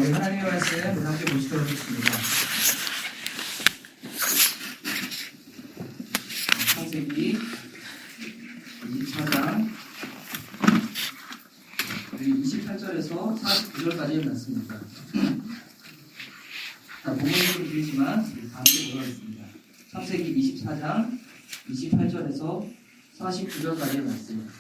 우리 하나님의 말씀 함께 보시도록 하겠습니다. 창세기 24장 28절에서 49절까지 말씀입니다. 본문으로 드리지만 함께 보겠습니다. 창세기 24장 28절에서 49절까지의 말씀입니다.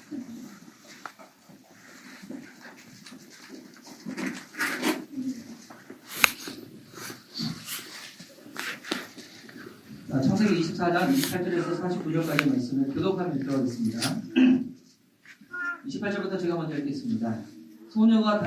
창세기 24장 28절에서 49절까지의 말씀을 교독하며 들어가겠습니다. 28절부터 제가 먼저 읽겠습니다. 소녀가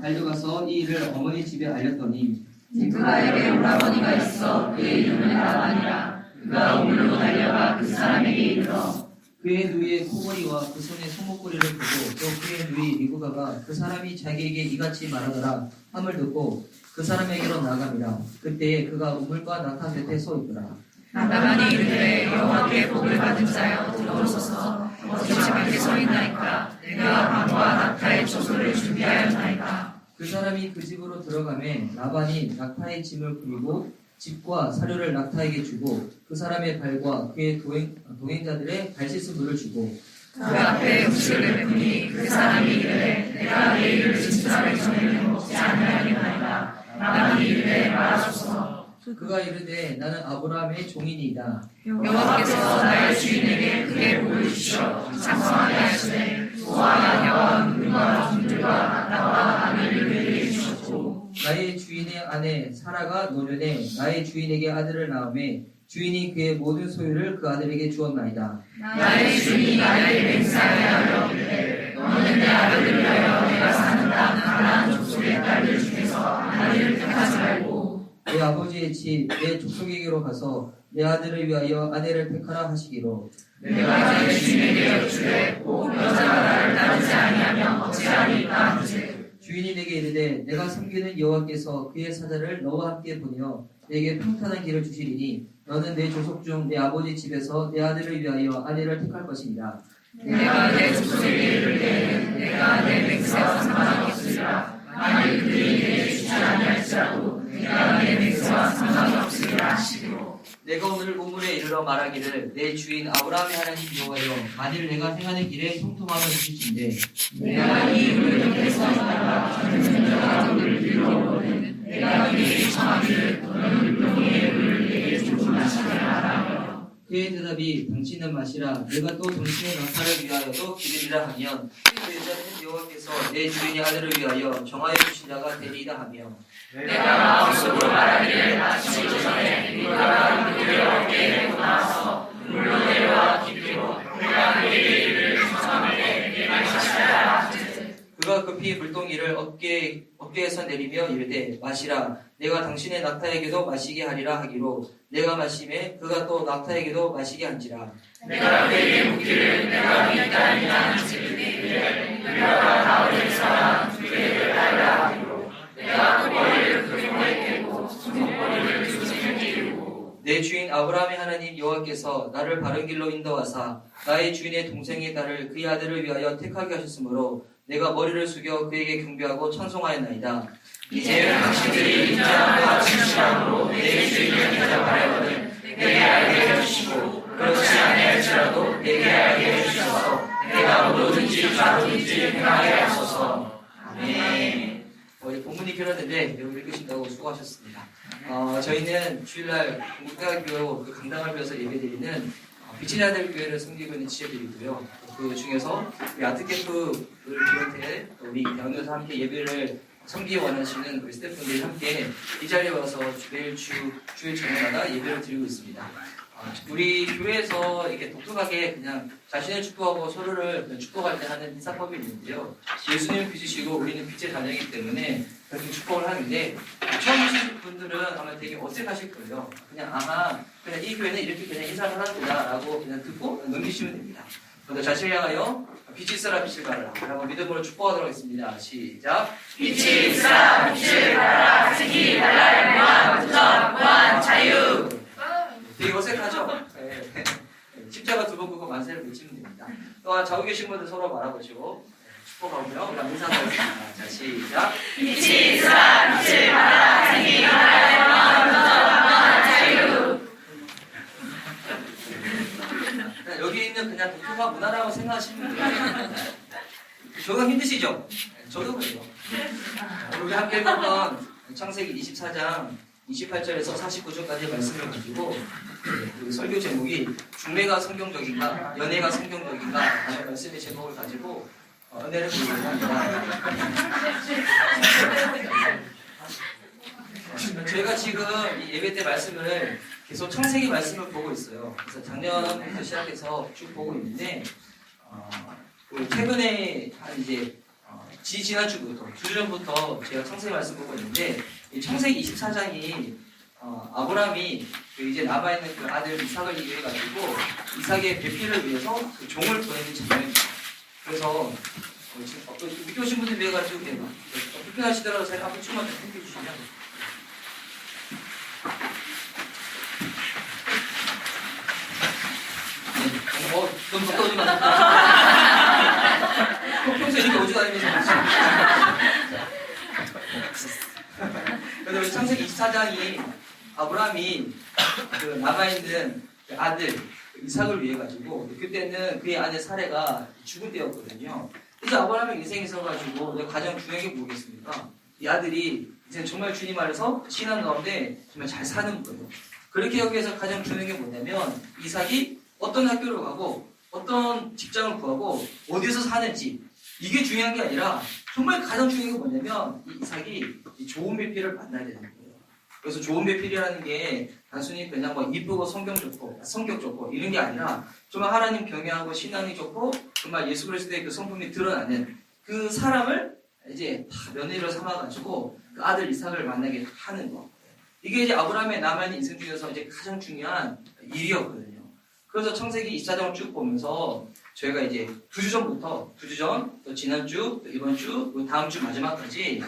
달려가서 이 일을 어머니 집에 알렸더니 그가에게 오라버니가 있어 그의 이름은 라반이라. 그가 우물로 달려가 그 사람에게 이르러 그의 누이의 코골이와 그 손의 소목거리를 보고 또 그의 누이 리브가가 그 사람이 자기에게 이같이 말하더라 함을 듣고 그 사람에게로 나아갑니다. 그때에 그가 우물과 낙타 곁에 서 있더라. 라반이 이르되 여호와께 복을 받은 자여 들어오소서. 어찌 밖에 서 있나이까. 내가 밤과 낙타의 초소를 준비하였나이까. 그 사람이 그 집으로 들어가매 라반이 낙타의 짐을 부리고 집과 사료를 낙타에게 주고 그 사람의 발과 그의 동행자들의 발 씻은 물을 주고 그 앞에 음식을 베푸니 그 사람이 이르되 내가 내일 진사를 저녁에 먹지 아니하겠나이다. 라반이 이르되 말하소서. 그가 이르되 나는 아브라함의 종이니이다. 여호와께서 나의 주인에게 크게 복을 주시어 장성하게 하시되 소와 양과 눈과 둥들과 나와 아내를 그에게 주셨고 나의 주인의 아내 사라가 노년에 나의 주인에게 아들을 낳음에 주인이 그의 모든 소유를 그 아들에게 주었나이다. 나의 주인이 나에게 맹세하여 이르되 너는 내 아들을 위하여 내가 사는 땅 가나안 족속의 딸들 중에서 아내를 택하지 말고 내 아버지의 집 내 족속에게로 가서 내 아들을 위하여 아내를 택하라 하시기로 내가 내 주인에게 여쭈되 꼭 여자가 나를 따르지 아니하면 어찌하리까 하지. 주인이 내게 이르되 내가 섬기는 여호와께서 그의 사자를 너와 함께 보내어 내게 평탄한 길을 주시리니 너는 내 조속 중 내 아버지 집에서 내 아들을 위하여 아내를 택할 것이니라. 내가 내 족속에게 이를 때에는 내가 내 맹세와 상관이 없으리라. 만일 그들이 내게 주지 아니할지라도 내가 내 맹세와 상관이 없으리라 하시고 내가 오늘 우물에 이르러 말하기를 내 주인 아브라함의 하나님 여호와여 만일 내가 행하는 길에 형통함을 주실진데 내가 이 우물 옆에서 있다가 젊은 여자가 물을 들러 오거든 내가 그에게 청하기를 너는 물동이의 물을 내게 조금 마시게 하라. 그의 대답이 당신은 마시라 내가 또 당신의 낙타를 위하여도 기르리라 하면 그 여자는 여호와께서 내 주인의 아들을 위하여 정하여 주신 자가 되리이다 하며 내가 마음속으로 말하기를 아침이 전에 누가가 물을 어깨에 메고 나와서 물로 내려와 깊이로 내가 그에게 이르를 청하되 내게 마시라 하지. 그가 급히 물동이를 어깨에서 내리며 이르되 마시라 내가 당신의 낙타에게도 마시게 하리라 하기로 내가 마심에 그가 또 낙타에게도 마시게 한지라. 내가 그에게 묻기를 내가 네 딸이냐 하는지 누가가 나를 사랑 그에게 딸이라 하기로 내가 그 머리를 그 손에 깨고 손목머리를 그 손에 끼우고 내 주인 아브라함의 하나님 여호와께서 나를 바른 길로 인도하사 나의 주인의 동생의 딸을 그의 아들을 위하여 택하게 하셨으므로 내가 머리를 숙여 그에게 경배하고 찬송하였나이다. 이제 당신들이 인자함과 진실함으로 내 주인을 대접하려거든 내게 알게 해주시고 그렇지 아니할지라도 내게 알게 해주셔서 내가 뭐든지 바로든지 행하게 하소서. 아멘. 본문이 길었는데 여러분 읽으신다고 수고하셨습니다. 저희는 주일날 국가교회 그 강당을 비워서 예배드리는 빛의 아들 교회를 섬기고 있는 지체들이고요. 그 중에서 우리 아트캠프를 비롯해 우리 대학교에서 함께 예배를 섬기기 원하시는 우리 스태프분들이 함께 이 자리에 와서 매일 주일 저녁마다 예배를 드리고 있습니다. 우리 교회에서 이렇게 독특하게 그냥 자신을 축복하고 서로를 축복할 때 하는 인사법이 있는데요. 예수님을 빚으시고 우리는 빛의 자녀이기 때문에 그렇게 축복을 하는데 처음 오신 분들은 아마 되게 어색하실 거예요. 그냥 그냥 이 교회는 이렇게 그냥 인사를 하는구나 라고 그냥 듣고 넘기시면 됩니다. 먼저 자신을 향하여 빛이 있어라 빛을 발하라 라고 믿음으로 축복하도록 하겠습니다. 시작. 빛이 있으라 빛을 발하라 승기 발랄 평안 부정 무한 자유. 되게 어색하죠? 네. 십자가 두 번 긋고 만세를 외치면 됩니다. 또한 자고 계신 분들 서로 바라보시고 축복하고요. 그다음 인사하겠습니다. 자, 시작. 빛이 있으라 빛을 무난하다고 생각하시면 돼요. 저도 힘드시죠? 저도 그래요. 우리 함께 읽었던 창세기 24장 28절에서 49절까지의 말씀을 가지고 그 설교 제목이 중매가 성경적인가 연애가 성경적인가 하는 말씀의 제목을 가지고 은혜를 드리려고 합니다. 저희가 지금 이 예배 때 말씀을 계속 창세기 말씀을 보고 있어요. 그래서 작년부터 시작해서 쭉 보고 있는데 최근에 한 이제 지난주부터 2주 전부터 제가 창세기 말씀 보고 있는데 이 창세기 24장이 아브라함이 그 이제 남아있는 그 아들 이삭을 위해 가지고 이삭의 배필을 위해서 그 종을 보내는 장면입니다. 그래서 믿기 오신 분들 위해 가지고 불편하시더라도 제가 한번 춤만 좀 해주시면. 너무 가까우지 마세요. 평소에 이렇게 오지 다니면서. 그래서 창세기 24장이 아브라함이 그 남아있는 그 아들 이삭을 위해 가지고 그때는 그의 아내 사레가 죽을 때였거든요. 그래서 아브라함의 인생에 있어가지고 가장 중요한 게 뭐겠습니까? 이 아들이 이제 정말 주님 안에서 신앙 가운데 정말 잘 사는 거예요. 그렇게 하기 위해서 가장 중요한 게 뭐냐면 이삭이 어떤 학교를 가고 어떤 직장을 구하고 어디서 사는지 이게 중요한 게 아니라 정말 가장 중요한 게 뭐냐면 이 이삭이 좋은 배필을 만나야 되는 거예요. 그래서 좋은 배필이라는 게 단순히 그냥 뭐 이쁘고 성격 좋고 이런 게 아니라 정말 하나님 경외하고 신앙이 좋고 정말 예수 그리스도의 그 성품이 드러나는 그 사람을 이제 며느리로 삼아가지고 그 아들 이삭을 만나게 하는 거. 이게 이제 아브라함의 남아있는 인생 중에서 이제 가장 중요한 일이었거든요. 그래서 창세기 24장을 쭉 보면서 저희가 이제 2주 전, 또 지난주, 또 이번 주, 또 다음 주 마지막까지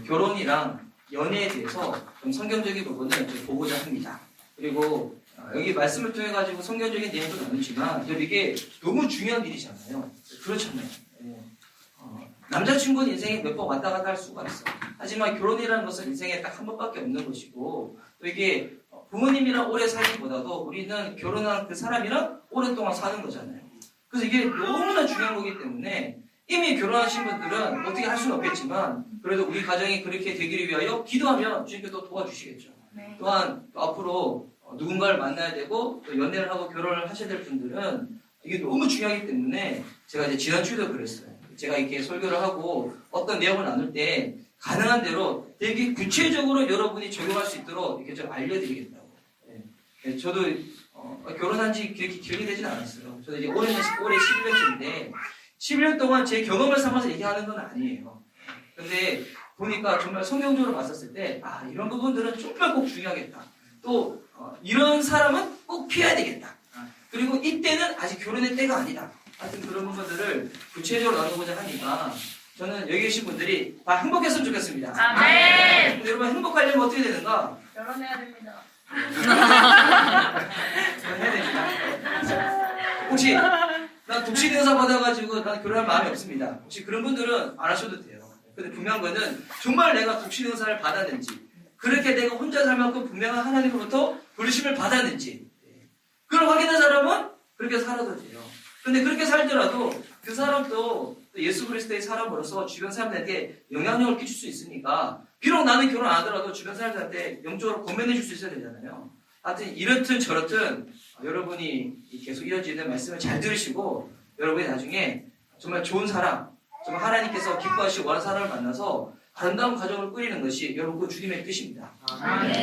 결혼이랑 연애에 대해서 좀 성경적인 부분을 좀 보고자 합니다. 그리고 여기 말씀을 통해 가지고 성경적인 내용도 나누지만 이게 너무 중요한 일이잖아요. 그렇잖아요. 남자친구는 인생에 몇 번 왔다 갔다 할 수가 있어. 하지만 결혼이라는 것은 인생에 딱 한 번밖에 없는 것이고 또 이게 부모님이랑 오래 살기보다도 우리는 결혼한 그 사람이랑 오랫동안 사는 거잖아요. 그래서 이게 너무나 중요한 거기 때문에 이미 결혼하신 분들은 어떻게 할 수는 없겠지만 그래도 우리 가정이 그렇게 되기를 위하여 기도하면 주님께서 도와주시겠죠. 네. 또한 또 앞으로 누군가를 만나야 되고 또 연애를 하고 결혼을 하셔야 될 분들은 이게 너무 중요하기 때문에 제가 이제 지난주에도 그랬어요. 제가 이렇게 설교를 하고 어떤 내용을 나눌 때 가능한 대로 되게 구체적으로 여러분이 적용할 수 있도록 이렇게 좀 알려드리겠다고. 네. 저도 결혼한 지 그렇게 길게 되진 않았어요. 저도 이제 올해 11년째인데 11년 동안 제 경험을 삼아서 얘기하는 건 아니에요. 근데 보니까 정말 성경적으로 봤었을 때 이런 부분들은 정말 꼭 중요하겠다. 또 이런 사람은 꼭 피해야 되겠다. 그리고 이때는 아직 결혼의 때가 아니다. 하여튼 그런 부분들을 구체적으로 나누고자 하니까 저는 여기 계신 분들이 다 행복했으면 좋겠습니다. 아멘. 근데 여러분 행복하려면 어떻게 되는가? 결혼해야 됩니다. 결혼해야 됩니다. 혹시 난 독신 의사 받아가지고 난 결혼할 마음이 없습니다. 혹시 그런 분들은 안 하셔도 돼요. 근데 분명한 거는 정말 내가 독신 의사를 받았는지 그렇게 내가 혼자 살 만큼 분명한 하나님으로부터 부르심을 받았는지 그걸 확인한 사람은 그렇게 살아도 돼요. 근데 그렇게 살더라도 그 사람도 예수 그리스도의 사람으로서 주변 사람들한테 영향력을 끼칠 수 있으니까 비록 나는 결혼 안 하더라도 주변 사람들한테 영적으로 권면해 줄 수 있어야 되잖아요. 하여튼 이렇든 저렇든 여러분이 계속 이어지는 말씀을 잘 들으시고 여러분이 나중에 정말 좋은 사람, 정말 하나님께서 기뻐하시고 원하는 사람을 만나서 아름다운 가정을 꾸리는 것이 여러분 그 주님의 뜻입니다.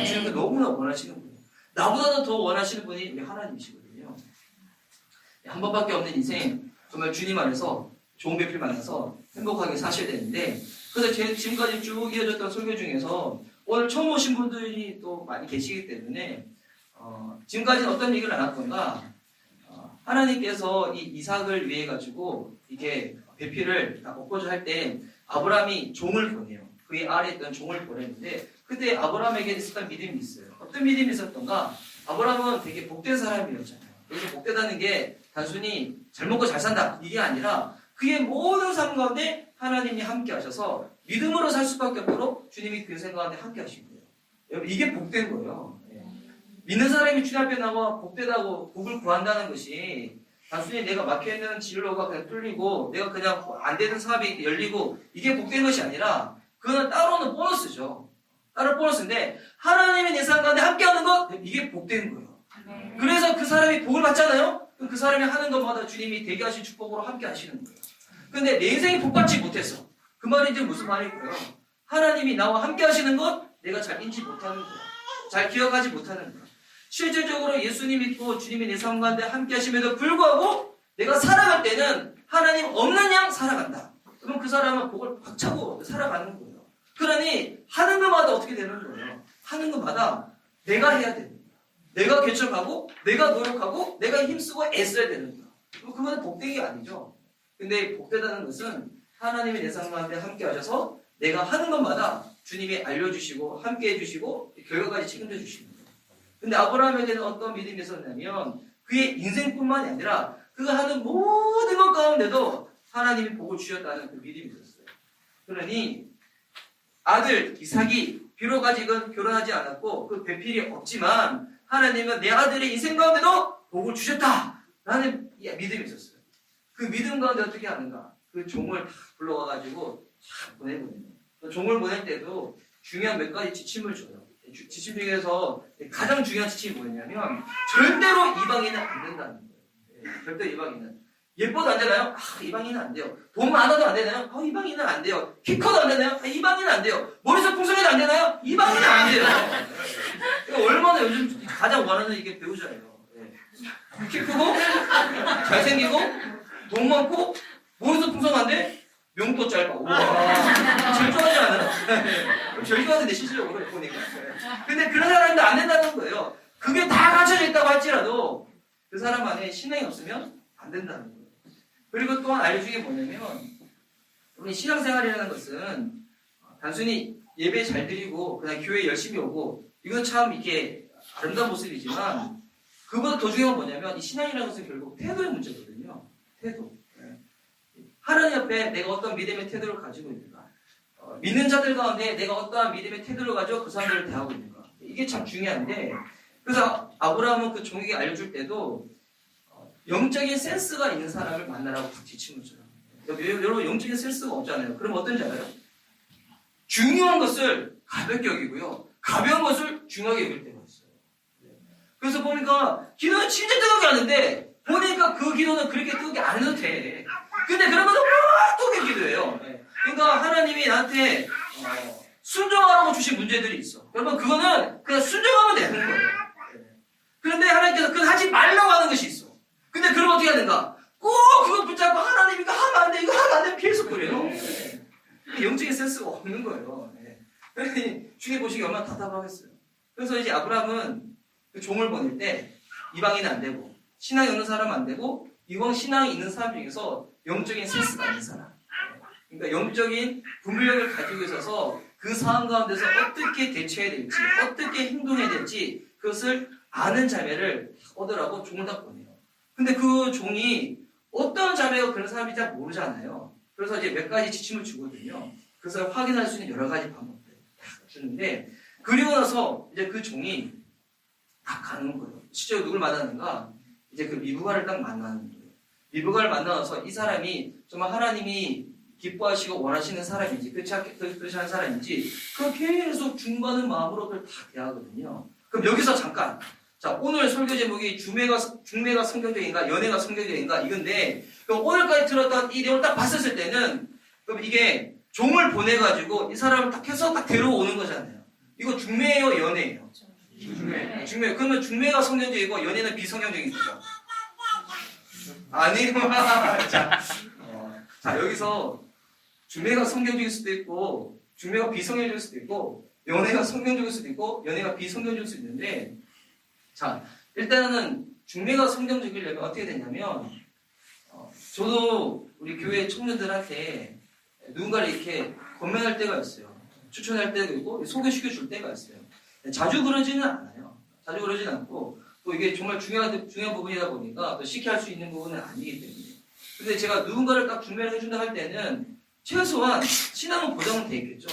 주님은 너무나 원하시는 분이에요. 나보다도 더 원하시는 분이 우리 하나님이시거든요. 한 번밖에 없는 인생 정말 주님 안에서 좋은 배필 만나서 행복하게 사셔야 되는데 그래서 지금까지 쭉 이어졌던 설교 중에서 오늘 처음 오신 분들이 또 많이 계시기 때문에 지금까지는 어떤 얘기를 안 할 건가 하나님께서 이 이삭을 위해 가지고 이렇게 배필을 엎고자 할 때 아브라함이 종을 보내요. 그의 아래에 있던 종을 보냈는데 그때 아브라함에게 있었던 믿음이 있어요. 어떤 믿음이 있었던가? 아브라함은 되게 복된 사람이었잖아요. 여기서 복되다는 게 단순히 잘 먹고 잘 산다 이게 아니라 그의 모든 삶 가운데 하나님이 함께 하셔서 믿음으로 살 수밖에 없도록 주님이 그 생각 가운데 함께 하신 거예요. 여러분 이게 복된 거예요. 믿는 사람이 주님 앞에 나와 복되다고 복을 구한다는 것이 단순히 내가 막혀있는 진로가 그냥 뚫리고 내가 그냥 안 되는 사업이 열리고 이게 복된 것이 아니라 그거는 따로는 보너스죠. 따로 보너스인데 하나님의 내 삶 가운데 함께하는 것 이게 복된 거예요. 그래서 그 사람이 복을 받잖아요. 그럼 그 사람이 하는 것마다 주님이 되게 하신 축복으로 함께 하시는 거예요. 근데 내 인생이 복받지 못해서 그 말이 이제 무슨 말이고요? 하나님이 나와 함께 하시는 것 내가 잘 인지 못하는 거예요. 잘 기억하지 못하는 거예요. 실질적으로 예수님 믿고 주님이 내 삶 가운데 함께 하심에도 불구하고 내가 살아갈 때는 하나님 없는 양 살아간다. 그럼 그 사람은 복을 박차고 살아가는 거예요. 그러니 하는 것마다 어떻게 되는 거예요? 하는 것마다 내가 해야 됩니다. 내가 개척하고 내가 노력하고 내가 힘쓰고 애써야 되는 거예요. 그건 복되기 아니죠. 근데 복되다는 것은 하나님이 내 삶 가운데 함께 하셔서 내가 하는 것마다 주님이 알려주시고 함께 해주시고 결과까지 책임져 주시는 거예요. 근데 아브라함에게는 어떤 믿음이 있었냐면 그의 인생뿐만이 아니라 그가 하는 모든 것 가운데도 하나님이 복을 주셨다는 그 믿음이 있었어요. 그러니 아들 이삭이 비록 아직은 결혼하지 않았고 그 배필이 없지만 하나님은 내 아들의 인생 가운데도 복을 주셨다라는 믿음이 있었어요. 그 믿음 가운데 어떻게 하는가? 그 종을 다 불러와가지고 쫙 보내거든요. 그 종을 보낼 때도 중요한 몇 가지 지침을 줘요. 지침 중에서 가장 중요한 지침이 뭐냐면 절대로 이방인은 안 된다는 거예요. 절대 이방인은. 예뻐도 안 되나요? 이방인은 안 돼요. 돈 많아도 안 되나요? 이방인은 안 돼요. 키 커도 안 되나요? 이방인은 안 돼요. 머리속 풍성해도 안 되나요? 이방인은 안 돼요. 얼마나 요즘 가장 원하는 이게 배우자예요. 키 크고 잘생기고 돈 많고 머리속 풍성한데 명도 짧아. 우와. 제일 좋아하지 않아요? 제일 좋아하는데 실질적으로 보니까. 근데 그런 사람도 안 된다는 거예요. 그게 다 갖춰져 있다고 할지라도 그 사람 안에 신앙이 없으면 안 된다는 거예요. 그리고 또한 알려준 게 뭐냐면 우리 신앙생활이라는 것은 단순히 예배 잘 드리고 그냥 교회 열심히 오고 이건 참 이게 아름다운 모습이지만 그보다 더 중요한 건 뭐냐면 이 신앙이라는 것은 결국 태도의 문제거든요. 태도. 하나님 앞에 내가 어떤 믿음의 태도를 가지고 있는가? 믿는 자들 가운데 내가 어떠한 믿음의 태도를 가지고 그 사람들을 대하고 있는가? 이게 참 중요한데 그래서 아브라함은 그 종에게 알려줄 때도 영적인 센스가 있는 사람을 만나라고 지침을 줘요. 여러분 영적인 센스가 없잖아요. 그럼 어떤지 알아요? 중요한 것을 가볍게 여기고요. 가벼운 것을 중요하게 여길 때가 있어요. 그래서 보니까 기도는 진짜 뜨겁게 하는데 보니까 그 기도는 그렇게 뜨겁게 안 해도 돼. 근데 그러면 막 뜨겁게 기도해요. 그러니까 하나님이 나한테 순종하라고 주신 문제들이 있어. 여러분 그거는 그냥 순종하면 되는 거예요. 그런데 하나님께서 그건 하지 말라고 하는 것이 있어. 근데 그러면 어떻게 해야 된다? 꼭 그거 붙잡고 하나님 이거 하면 안 돼, 이거 하면 안 돼, 계속 그래요. 영적인 센스가 없는 거예요. 그러니 주님 보시기 얼마나 답답하겠어요. 그래서 이제 아브라함은 그 종을 보낼 때 이방인은 안 되고 신앙이 없는 사람은 안 되고 이왕 신앙이 있는 사람 중에서 영적인 센스가 있는 사람. 그러니까 영적인 분별력을 가지고 있어서 그 상황 가운데서 어떻게 대처해야 될지, 어떻게 행동해야 될지 그것을 아는 자매를 얻으라고 종을 딱 보내요. 근데 그 종이 어떤 자매가 그런 사람인지 잘 모르잖아요. 그래서 이제 몇 가지 지침을 주거든요. 그래서 확인할 수 있는 여러 가지 방법들 딱 주는데 그리고 나서 이제 그 종이 딱 가는 거예요. 실제로 누굴 만나는가? 이제 그 미브가를 딱 만나는 거예요. 미브가를 만나서 이 사람이 정말 하나님이 기뻐하시고 원하시는 사람인지 그렇지 않은 사람인지 그걸 계속 중반은 마음으로 그걸 다 대하거든요. 그럼 여기서 잠깐 자 오늘 설교 제목이 중매가 성경적인가 연애가 성경적인가 이건데 그럼 오늘까지 들었던 이 내용을 딱 봤었을 때는 그럼 이게 종을 보내가지고 이 사람을 딱 해서 딱 데려오는 거잖아요. 이거 중매예요 연애예요? 중매. 그러면 중매가 성경적이고 연애는 비성경적인 거죠? 아니요. 자 여기서 중매가 성경적일 수도 있고 중매가 비성경적일 수도 있고 연애가 성경적일 수도 있고 연애가 비성경적일 수도 있는데 자 일단은 중매가 성경적이려면 어떻게 되냐면 저도 우리 교회 청년들한테 누군가를 이렇게 권면할 때가 있어요. 추천할 때가 있고 소개시켜 줄 때가 있어요. 자주 그러지는 않아요. 자주 그러지는 않고 또 이게 정말 중요한 부분이다 보니까 또 쉽게 할 수 있는 부분은 아니기 때문에 근데 제가 누군가를 딱 중매를 해준다 할 때는 최소한 신앙은 보장은 돼 있겠죠.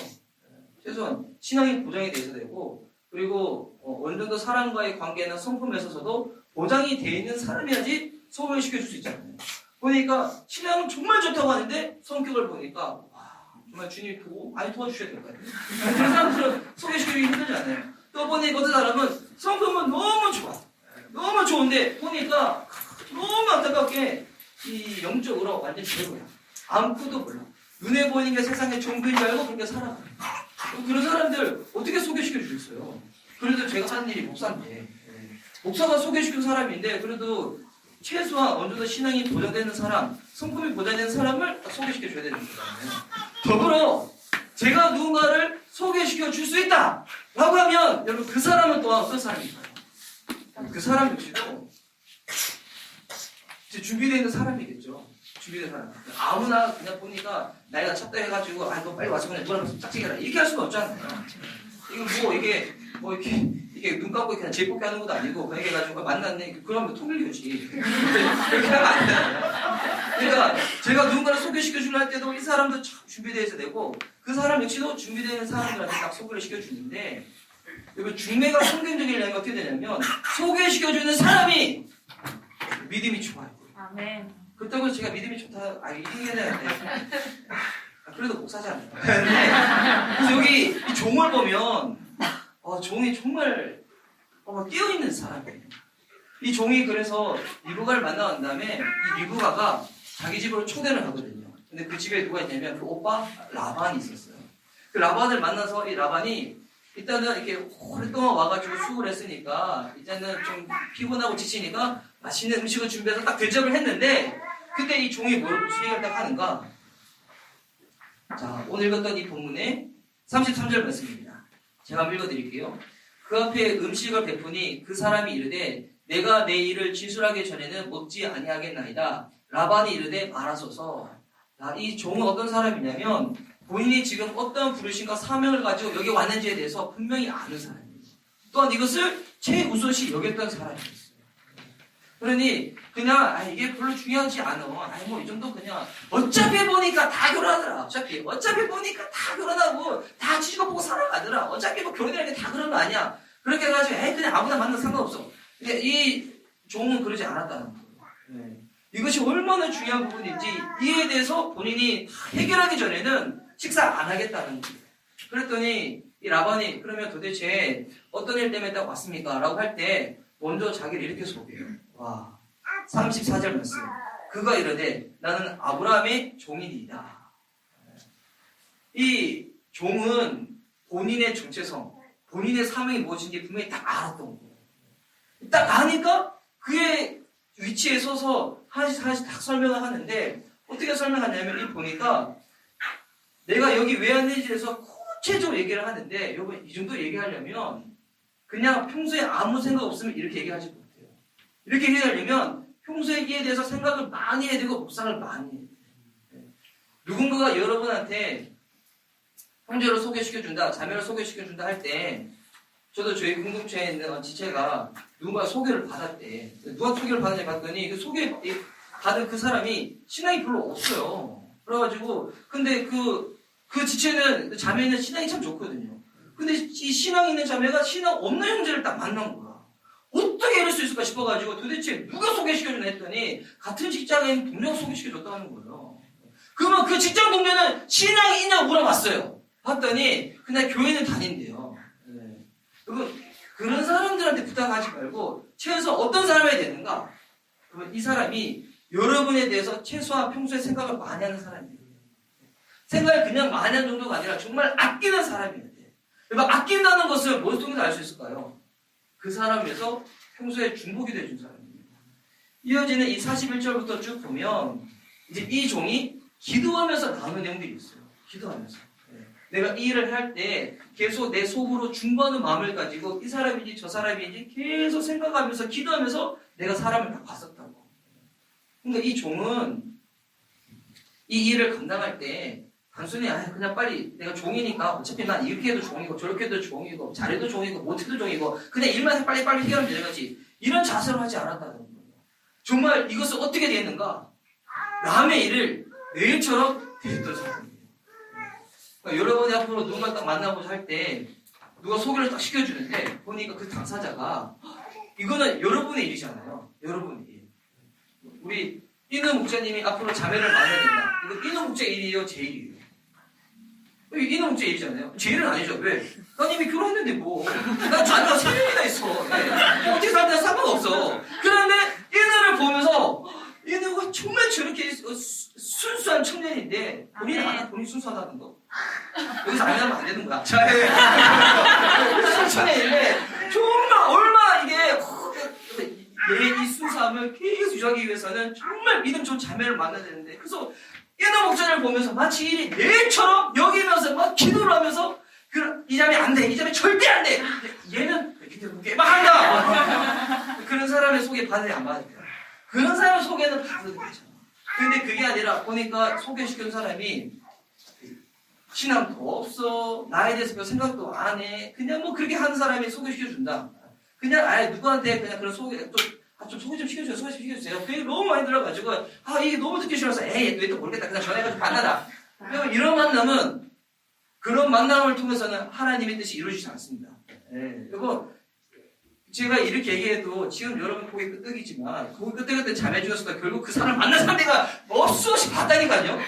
최소한 신앙이 보장이 돼 있어야 되고 그리고 어느 정도 사람과의 관계나 성품에 있어서도 보장이 돼 있는 사람이야지 소개시켜줄 수 있잖아요. 보니까 신앙은 정말 좋다고 하는데 성격을 보니까 정말 주님이 보고 많이 도와주셔야 될 것 같아요. 그런 사람들은 소개시키기 힘들잖아요. 또 보니까 어떤 사람은 성품은 너무 좋아. 너무 좋은데 보니까 너무 안타깝게 이 영적으로 완전 제로야. 아무것도 몰라. 눈에 보이는 게 세상의 전부인 줄 알고 그렇게 살아가. 그런 사람들 어떻게 소개시켜 주겠어요? 그래도 제가 하는 일이 목사인데 목사가 소개시킨 사람인데 그래도 최소한 어느 정도 신앙이 보장되는 사람, 성품이 보장되는 사람을 소개시켜 줘야 되는 거잖아요. 더불어 제가 누군가를 소개시켜 줄 수 있다 라고 하면 여러분 그 사람은 또한 어떤 사람일까요? 그 사람 역시도 이제 준비되어 있는 사람이겠죠. 준비된 사람. 아무나 그냥 보니까 나이가 찼다 해가지고 너 빨리 와서 그냥 누구랑 짝짝해라 이렇게 할 수가 없잖아요. 이거 이게 눈 감고 그냥 제복게 하는 것도 아니고 그냥 해가지고 만났네 그러면 통일교지. 그렇게 하면 안 돼요. 그러니까 제가 누군가를 소개시켜주려 할 때도 이 사람도 준비되어 있어야 되고 그 사람 역시도 준비되어 있는 사람들한테 딱 소개를 시켜주는데 여러분 중매가 성경적이려면 어떻게 되냐면 소개시켜주는 사람이 믿음이 좋아요. 아멘. 그렇다고 해서 제가 믿음이 좋다, 이게 되는데. 그래도 목사잖아요. 그래서 여기 이 종을 보면, 종이 정말, 깨어있는 사람이에요. 이 종이 그래서 리브가를 만나간 다음에 이 리브가가 자기 집으로 초대를 하거든요. 근데 그 집에 누가 있냐면 그 오빠 라반이 있었어요. 그 라반을 만나서 이 라반이 일단은 이렇게 오랫동안 와가지고 수고를 했으니까 이제는 좀 피곤하고 지치니까 맛있는 음식을 준비해서 딱 대접을 했는데 그때 이 종이 무슨 얘기를 딱 하는가? 자, 오늘 읽었던 이 본문의 33절 말씀입니다. 제가 한번 읽어드릴게요. 그 앞에 음식을 베푸니 그 사람이 이르되 내가 내 일을 진술하기 전에는 먹지 아니하겠나이다. 라반이 이르되 말하소서. 이 종은 어떤 사람이냐면 본인이 지금 어떤 부르심과 사명을 가지고 여기 왔는지에 대해서 분명히 아는 사람이에요. 또한 이것을 최우선시 여겼던 사람이었어요. 그러니 그냥 이게 별로 중요하지 않아. 이 정도 그냥 어차피 보니까 다 결혼하더라. 어차피 보니까 다 결혼하고 다 지지고 보고 살아가더라. 어차피 뭐 결혼이라는 게 다 그런 거 아니야. 그렇게 해가지고 그냥 아무나 만나도 상관없어. 근데 이 종은 그러지 않았다는 거예요. 네. 이것이 얼마나 중요한 부분인지 이에 대해서 본인이 해결하기 전에는 식사 안 하겠다는 거예요. 그랬더니 이 라반이 그러면 도대체 어떤 일 때문에 딱 왔습니까? 라고 할 때 먼저 자기를 이렇게 소개해요. 34절 말씀. 그가 이르되 나는 아브라함의 종이니이다. 이 종은 본인의 정체성, 본인의 사명이 무엇인지 분명히 딱 알았던 거예요. 딱 아니까 그의 위치에 서서 하나씩 딱 설명을 하는데 어떻게 설명하냐면 이 보니까 내가 여기 왜 왔는지에 대해서 구체적으로 얘기를 하는데 여러분 이 정도 얘기하려면 그냥 평소에 아무 생각 없으면 이렇게 얘기하지 못해요. 이렇게 얘기하려면 평소에 이에 대해서 생각을 많이 해야 되고 묵상을 많이 해야 돼요. 누군가가 여러분한테 형제를 소개시켜준다, 자매를 소개시켜준다 할 때 저도 저희 공동체에 있는 지체가 누군가 소개를 받았대. 누가 소개를 받았냐 봤더니 그 소개 받은 그 사람이 신앙이 별로 없어요. 그래가지고 근데 그 지체는 그 자매는 신앙이 참 좋거든요. 근데 이 신앙 있는 자매가 신앙 없는 형제를 딱 만난 거야. 어떻게 이럴 수 있을까 싶어가지고 도대체 누가 소개시켜주나 했더니 같은 직장에 있는 동료가 소개시켜줬다는 거예요. 그러면 그 직장 동료는 신앙이 있냐고 물어봤어요. 봤더니 그냥 교회는 다닌대요. 네. 여러분 그런 사람들한테 부탁하지 말고 최소 어떤 사람이 되는가? 그러면 이 사람이 여러분에 대해서 최소한 평소에 생각을 많이 하는 사람이에요. 생각을 그냥 많이 하는 정도가 아니라 정말 아끼는 사람이에요. 여러분 아낀다는 것을 무엇을 통해서 알 수 있을까요? 그 사람에서 평소에 중복이 돼준 사람입니다. 이어지는 이 41절부터 쭉 보면 이제 이 종이 기도하면서 나오는 내용들이 있어요. 기도하면서. 내가 이 일을 할 때 계속 내 속으로 중보하는 마음을 가지고 이 사람인지 저 사람인지 계속 생각하면서 기도하면서 내가 사람을 다 봤었다고. 그러니까 이 종은 이 일을 감당할 때 단순히 그냥 빨리 내가 종이니까 어차피 난 이렇게 해도 종이고 저렇게 해도 종이고 잘해도 종이고 못해도 종이고 그냥 일만 빨리빨리 해결하면 되는 거지. 이런 자세로 하지 않았다는 거예요. 정말 이것을 어떻게 되었는가? 남의 일을 내 일처럼 대했던 사람이에요. 그러니까 여러분이 앞으로 누군가 딱 만나보자 할 때 누가 소개를 딱 시켜주는데 보니까 그 당사자가 이거는 여러분의 일이잖아요. 여러분의 일. 우리 이노 목사님이 앞으로 자매를 만나야 된다. 이거 이노 목자 일이에요, 제 일이에요? 이노 목자 일이잖아요. 제 일은 아니죠. 왜? 난 이미 결혼했는데 뭐. 난 자녀가 3명이나 있어. 네. 어떻게 살든 상관없어. 그런데 이노를 보면서 이노가 정말 저렇게 순수한 청년인데 본인이 순수하다는 거. 여기서 안 하면 안 되는 거야. 자, 순수한 청년인데 정말 얼마나 이게 내 이 순수함을 계속 유지하기 위해서는 정말 믿음 좋은 자매를 만나야 되는데, 그래서 이노 목사를 보면서 마치 일이 내일처럼 여기면서 막 기도를 하면서 이 자매 안 돼, 이 자매 절대 안 돼. 얘는 기도를 막 한다. 그런 사람의 소개 받아야 안 받아야 돼요. 그런 사람 소개는 받아도 되잖아. 근데 그게 아니라 보니까 소개시킨 사람이 신앙도 없어, 나에 대해서 별 생각도 안 해, 그냥 뭐 그렇게 하는 사람이 소개시켜준다. 그냥 아예 누구한테 그냥 그런 소개 좀 소개 좀 시켜주세요. 소개 좀 시켜주세요. 그게 너무 많이 들어가지고 이게 너무 듣기 싫어서 왜 또 모르겠다. 그냥 전화해가지고 만나라. 이런 만남은 그런 만남을 통해서는 하나님의 뜻이 이루어지지 않습니다. 그리고 제가 이렇게 얘기해도 지금 여러분 고개 끄덕이지만 고개 끄덕였던 자매 중에서도 결국 그 사람 만난 상대가 없이 봤다니까요.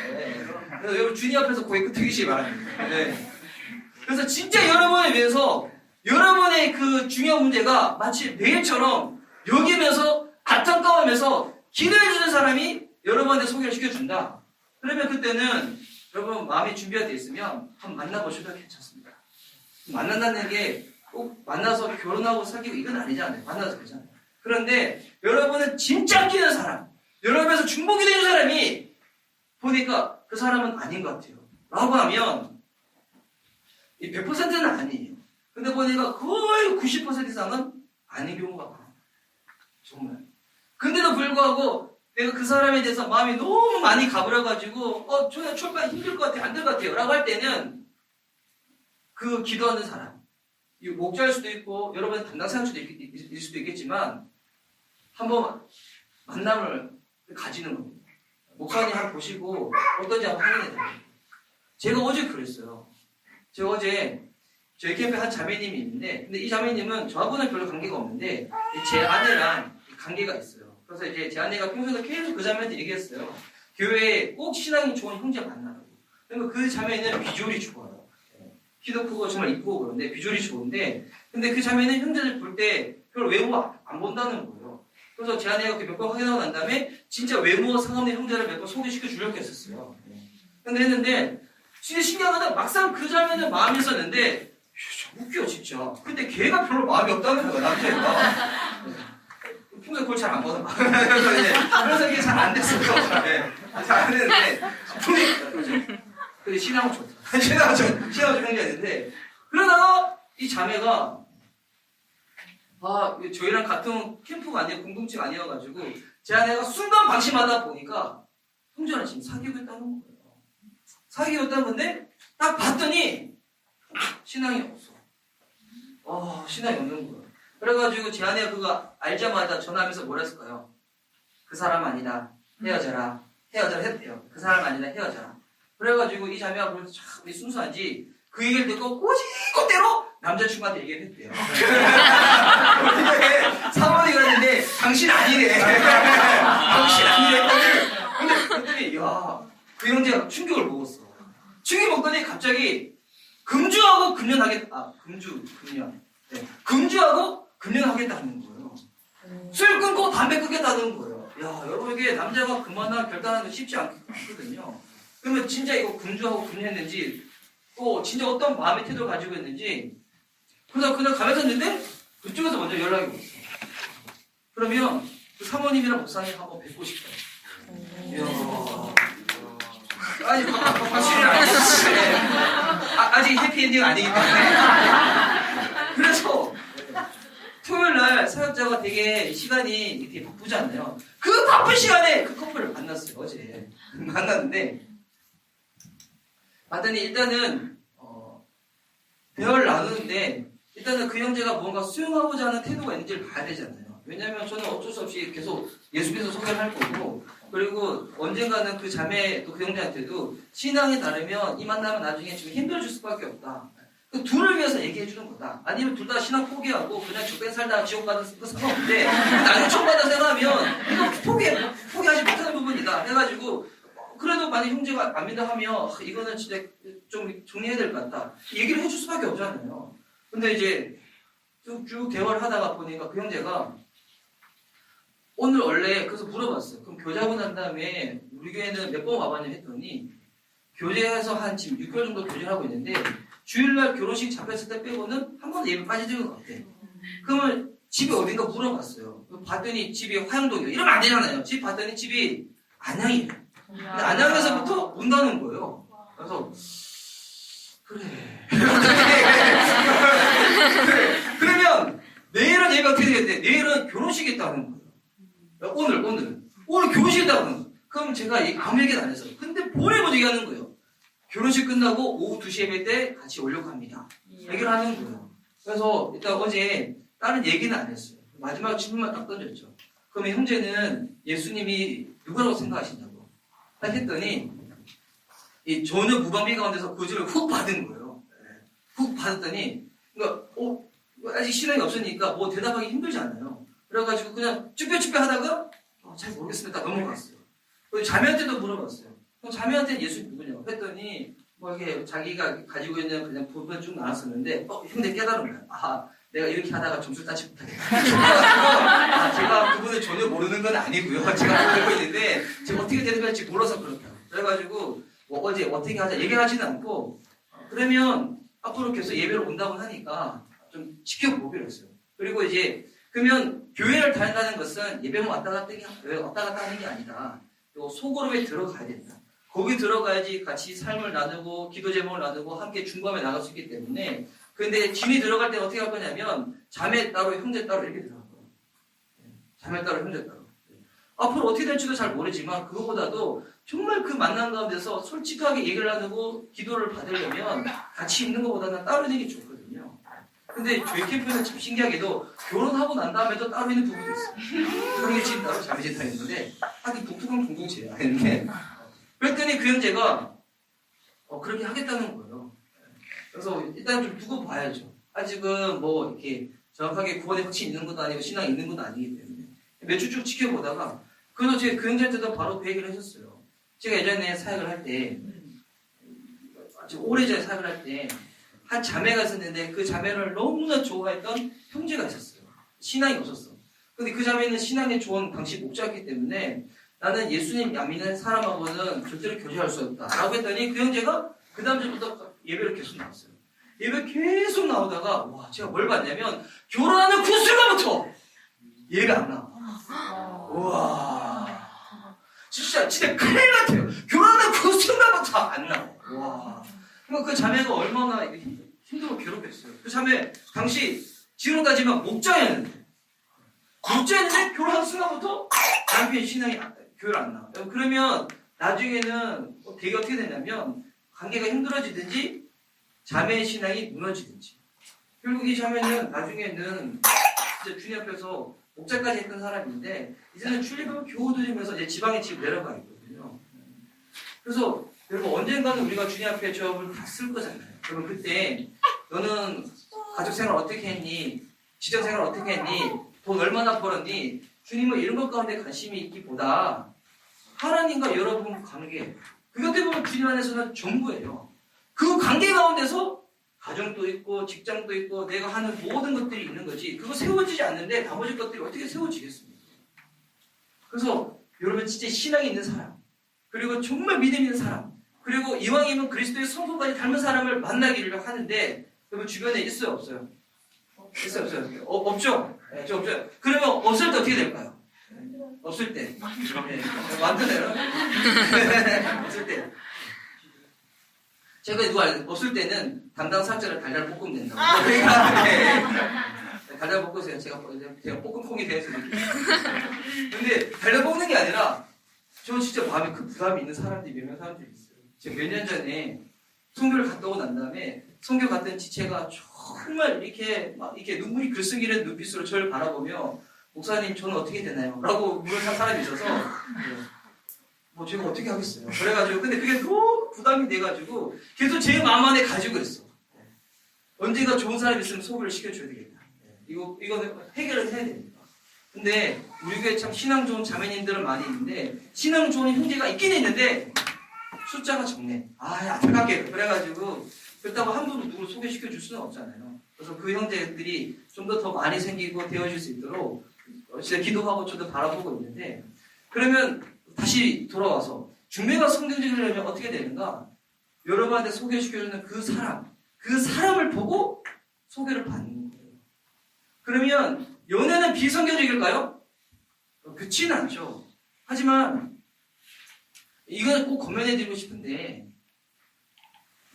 그래서 여러분 주님 앞에서 고개 끄덕이시기 바랍니다. 그래서 진짜 여러분을 위해서 여러분의 그 중요한 문제가 마치 매일처럼 여기면서 안타까워하면서 기도해주는 사람이 여러분한테 소개를 시켜준다. 그러면 그때는 여러분 마음이 준비가 되어 있으면 한번 만나보셔도 괜찮습니다. 만난다는 게 꼭 만나서 결혼하고 사귀고 이건 아니잖아요. 만나서 그러잖아요. 그런데 여러분은 진짜 아끼는 사람, 여러분에서 중복이 되는 사람이 보니까 그 사람은 아닌 것 같아요. 라고 하면 100%는 아니에요. 근데 보니까 거의 90% 이상은 아닌 경우가 많아요. 정말. 근데도 불구하고 내가 그 사람에 대해서 마음이 너무 많이 가버려가지고 저는 출발 힘들 것 같아요. 안 될 것 같아요. 라고 할 때는 그 기도하는 사람, 이 목자일 수도 있고 여러분의 담당사일 수도 있겠지만 한번 만남을 가지는 겁니다. 목사님 한번 보시고 어떤지 한번 확인해 드립니다. 제가 어제 그랬어요. 제가 어제 저희 캠프에 한 자매님이 있는데, 근데 이 자매님은 저하고는 별로 관계가 없는데 제 아내랑 관계가 있어요. 그래서 이제 제 아내가 평소에 계속 그 자매한테 얘기했어요. 교회에 꼭 신앙이 좋은 형제 만나라고. 그리고 그 자매는 비주얼이 좋아요. 키도 크고 정말 이쁘고 그런데 비주얼이 좋은데, 근데 그 자매는 형제들 볼 때 별로 외모 안 본다는 거예요. 그래서 제 아내가 몇 번 확인하고 난 다음에 진짜 외모가 상없는 형제를 몇 번 소개시켜 주려고 했었어요. 근데 했는데 진짜 신기하다. 막상 그 자매는 마음이 있었는데 웃겨 진짜. 근데 걔가 별로 마음이 없다는 거야, 남자애가. 평소에 그걸 잘 안 보나. 그래서 이게 잘 안 됐어요. 잘 안 됐는데 근데 신앙은 좋다. 신앙은 좀 행동했는데, 그러다가 이 자매가 저희랑 같은 캠프가 아니고 공동체 아니어가지고 제 아내가 순간 방심하다 보니까 형제랑 지금 사귀고 있다는 거예요. 사귀고 있다는 건데 딱 봤더니 신앙이 없어. 신앙이 없는 거예요. 그래가지고 제 아내가 그거 알자마자 전화하면서 뭐라 했을까요? 그 사람 아니다. 헤어져라. 했대요. 그 사람 아니다. 헤어져라. 그래가지고 이 자매가 보면서 참 순수한지 그 얘기를 듣고 꼬지꼬대로 남자친구한테 얘기를 했대요. 사모님 그랬는데 당신 아니래. 당신 아니래. 그랬더니 그 형제가 충격을 먹었어. 충격 먹더니 갑자기 금주하고 금연하겠다. 금주하고 금연하겠다는 거예요. 술 끊고 담배 끊겠다는 거예요. 여러분 이게 남자가 그만한 결단하는 거 쉽지 않거든요. 그러면 진짜 이거 금주하고 금연했는지 또 진짜 어떤 마음의 태도를 가지고 있는지. 그래서 그날 가만히 있었는데 그쪽에서 먼저 연락이 왔어요. 그러면 그 사모님이랑 목사님 한번 뵙고 싶어요. 아니 확실히 아직 해피엔딩 아니기 때문에. 그래서 토요일날 사역자가 되게 시간이 되게 바쁘지 않나요? 그 바쁜 시간에 그 커플을 만났어요. 어제 만났는데 봤더니 일단은 대화를 나누는데 일단은 그 형제가 뭔가 수용하고자 하는 태도가 있는지를 봐야 되잖아요. 왜냐하면 저는 어쩔 수 없이 계속 예수께서 소개를 할 거고, 그리고 언젠가는 그 자매 또 그 형제한테도 신앙이 다르면 이 만남은 나중에 좀 힘들어질 수밖에 없다. 그 둘을 위해서 얘기해 주는 거다. 아니면 둘 다 신앙 포기하고 그냥 죽게 살다가 지옥 가는 거 상관없는데 나중에 천받아 생각하면 이거 포기하지 못하는 부분이다 해가지고 그래도 만약 형제가 안 믿다 하면 이거는 진짜 좀 정리해야 될 것 같다. 얘기를 해줄 수밖에 없잖아요. 근데 이제 쭉 대화를 하다가 보니까 그 형제가 오늘 원래 그래서 물어봤어요. 그럼 교제하고 난 다음에 우리 교회는 몇 번 와봤냐 했더니 교제해서 한 지금 6개월 정도 교제를 하고 있는데 주일날 결혼식 잡혔을 때 빼고는 한 번도 예배 빠지는 것 같아. 그러면 집이 어딘가 물어봤어요. 봤더니 집이 화양동이에요. 이러면 안 되잖아요. 집 봤더니 집이 안양이에요. 근데 안양에서부터 온다는 거예요. 그래서 그래. 그러면 내일은 예배 어떻게 되겠대? 내일은 결혼식이 있다는 거예요. 오늘 결혼식이 있다고 하는 거예요. 그럼 제가 아무 얘기는 안 했어요. 근데 보내고 얘기하는 거예요. 결혼식 끝나고 오후 2시 예배 때 같이 오려고 합니다. 얘기를 하는 거예요. 그래서 일단 어제 다른 얘기는 안 했어요. 마지막 질문만 딱 던졌죠. 그러면 형제는 예수님이 누구라고 생각하시냐고 딱 했더니 이 전혀 무방비 가운데서 구주를 훅 받은 거예요. 훅 받았더니 그러니까 아직 신앙이 없으니까 뭐 대답하기 힘들지 않아요. 그래가지고 그냥 쭈뼛쭈뼛 하다가 잘 모르겠습니다. 넘어갔어요. 자매한테도 물어봤어요. 그럼 자매한테는 예수님 누구냐고 했더니 뭐 이게 자기가 가지고 있는 그냥 부분 쭉 나눴었는데 형제 깨달은 거야. 아 내가 이렇게 하다가 점수를 따지 못하겠다. 제가 그분을 전혀 모르는 건 아니고요. 제가 알고 있는데 제가 어떻게 되는 건지 몰라서 그렇다. 그래가지고 뭐 어제 어떻게 하자 얘기하지는 않고 그러면 앞으로 계속 예배로 온다고 하니까 좀 지켜보기로 했어요. 그리고 이제 그러면 교회를 다닌다는 것은 예배만 왔다 갔다 하는 게 아니다. 또 소그룹에 들어가야 된다. 거기 들어가야지 같이 삶을 나누고 기도 제목을 나누고 함께 중감에 나갈 수 있기 때문에 근데 진이 들어갈 때 어떻게 할 거냐면 자매 따로 형제 따로 이렇게 들어갈 거예요. 자매 따로 형제 따로. 앞으로 어떻게 될지도 잘 모르지만 그거보다도 정말 그 만남 가운데서 솔직하게 얘기를 나누고 기도를 받으려면 같이 있는 것보다는 따로 있는 게 좋거든요. 근데 저희 캠프는 참 신기하게도 결혼하고 난 다음에도 따로 있는 부부도 있어요. 형제 집 따로 자매 집 다 있는데 하긴 독특한 공동체야. 했는데 그랬더니 그 형제가 그렇게 하겠다는 거예요. 그래서 일단 좀 두고 봐야죠. 아직은 뭐 이렇게 정확하게 구원의 확신이 있는 것도 아니고 신앙이 있는 것도 아니기 때문에 몇 주 쭉 지켜보다가 그래서 제가 그 형제한테도 바로 그 얘기를 해줬어요. 제가 예전에 사역을 할 때 오래전에 사역을 할 때 한 자매가 있었는데 그 자매를 너무나 좋아했던 형제가 있었어요. 신앙이 없었어. 근데 그 자매는 신앙에 좋은 방식 목자였기 때문에 나는 예수님 안 믿는 사람하고는 절대로 교제할 수 없다. 라고 했더니 그 형제가 그 다음 주부터 예배를 계속 나왔어요. 예배 계속 나오다가 와 제가 뭘 봤냐면 결혼하는 그 순간부터 예배 안 나와. 우와 진짜 큰일 같아요. 결혼하는 그 순간부터 안 나와. 와. 그 자매가 얼마나 힘들고 괴롭겠어요. 그 자매 당시 지금까지만 목자였는데 결혼하는 순간부터 남편의 신앙이 교회를 안 나와. 그러면 나중에는 되게 어떻게 되냐면 관계가 힘들어지든지 자매의 신앙이 무너지든지 결국 이 자매는 나중에는 진짜 주님 앞에서 목자까지 했던 사람인데 이제는 출입을 겨우 드리면서 이제 지방에 집 내려가 있거든요. 그래서 여러분 언젠가는 우리가 주님 앞에 저업을 다 쓸 거잖아요. 그러면 그때 너는 가족생활 어떻게 했니? 직장생활 어떻게 했니? 돈 얼마나 벌었니? 주님은 이런 것 가운데 관심이 있기보다 하나님과 여러분 관계 그것 때문에 주님 안에서는 전부예요. 그 관계 가운데서 가정도 있고 직장도 있고 내가 하는 모든 것들이 있는 거지 그거 세워지지 않는데 나머지 것들이 어떻게 세워지겠습니까? 그래서 여러분 진짜 신앙이 있는 사람 그리고 정말 믿음 있는 사람 그리고 이왕이면 그리스도의 성도까지 닮은 사람을 만나기를 하는데 여러분 주변에 있어요 없어요? 있어요 없어요? 없죠? 네, 없죠? 그러면 없을 때 어떻게 될까요? 없을 때 완전해요. 없을 때 제가 누가 없을 때는 담당 사역자를 달달 볶으면 된다고. 달달 볶으세요. 제가 볶음콩이 되어서 이렇게. 근데 달달 볶는 게 아니라 저 진짜 마음에 그 부담이 있는 사람들이 몇몇 사람들이 있어요. 제가 몇 년 전에 선교를 갔다 오고 난 다음에 선교 갔던 지체가 정말 이렇게 눈물이 글썽이는 눈빛으로 저를 바라보며 목사님 저는 어떻게 되나요? 라고 물어본 사람이 있어서 뭐 제가 어떻게 하겠어요. 그래가지고 근데 그게 너무 부담이 돼가지고 계속 제 마음 안에 가지고 있어. 언젠가 좋은 사람이 있으면 소개를 시켜줘야 되겠다. 이거는 해결을 해야 됩니다. 근데 우리 교회 참 신앙 좋은 자매님들은 많이 있는데 신앙 좋은 형제가 있긴 있는데 숫자가 적네. 안타깝게 그래가지고 그렇다고 한 분도 누구를 소개시켜 줄 수는 없잖아요. 그래서 그 형제들이 좀 더 많이 생기고 되어질 수 있도록 진짜 기도하고 저도 바라보고 있는데 그러면 다시 돌아와서 중매가 성경적이려면 어떻게 되는가? 여러분한테 소개시켜주는 그 사람을 보고 소개를 받는 거예요. 그러면 연애는 비성경적일까요? 그렇지는 않죠. 하지만 이걸 꼭 권면해드리고 싶은데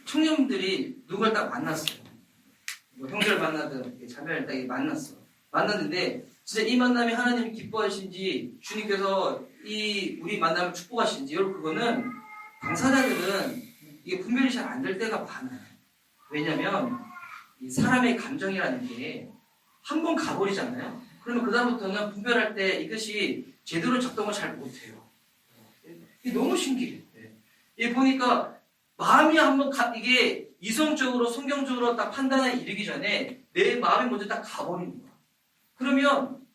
청년들이 누굴 딱 만났어요. 뭐 형제를 만나든 자매를 딱 만났어. 만났는데 진짜 이 만남이 하나님이 기뻐하신지 주님께서 우리 만남을 축복하신지 여러분 그거는 당사자들은 이게 분별이 잘 안 될 때가 많아요. 왜냐면 이 사람의 감정이라는 게 한 번 가버리잖아요. 그러면 그다음부터는 분별할 때 이것이 제대로 작동을 잘 못해요. 이게 너무 신기해요. 이게 보니까 마음이 한번 이게 이성적으로 성경적으로 딱 판단에 이르기 전에 내 마음이 먼저 딱 가버리는 거야. 그러면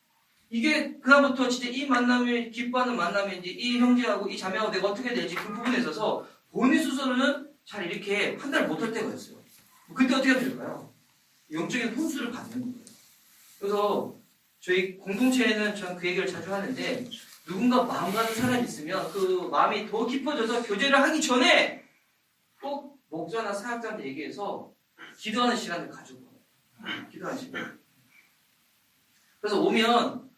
이게 그다음부터 진짜 이 만남을 기뻐하는 만남인지 이 형제하고 이 자매하고 내가 어떻게 될지 그 부분에 있어서 본인 스스로는 잘 이렇게 판단을 못할 때가 있어요. 그때 어떻게 하면 될까요? 영적인 훈수를 받는 거예요. 그래서 저희 공동체에는 저는 그 얘기를 자주 하는데 누군가 마음 가는 사람이 있으면 그 마음이 더 깊어져서 교제를 하기 전에 꼭 목자나 사역자한테 얘기해서 기도하는 시간을 가지고 기도하는 시간. 그래서 오면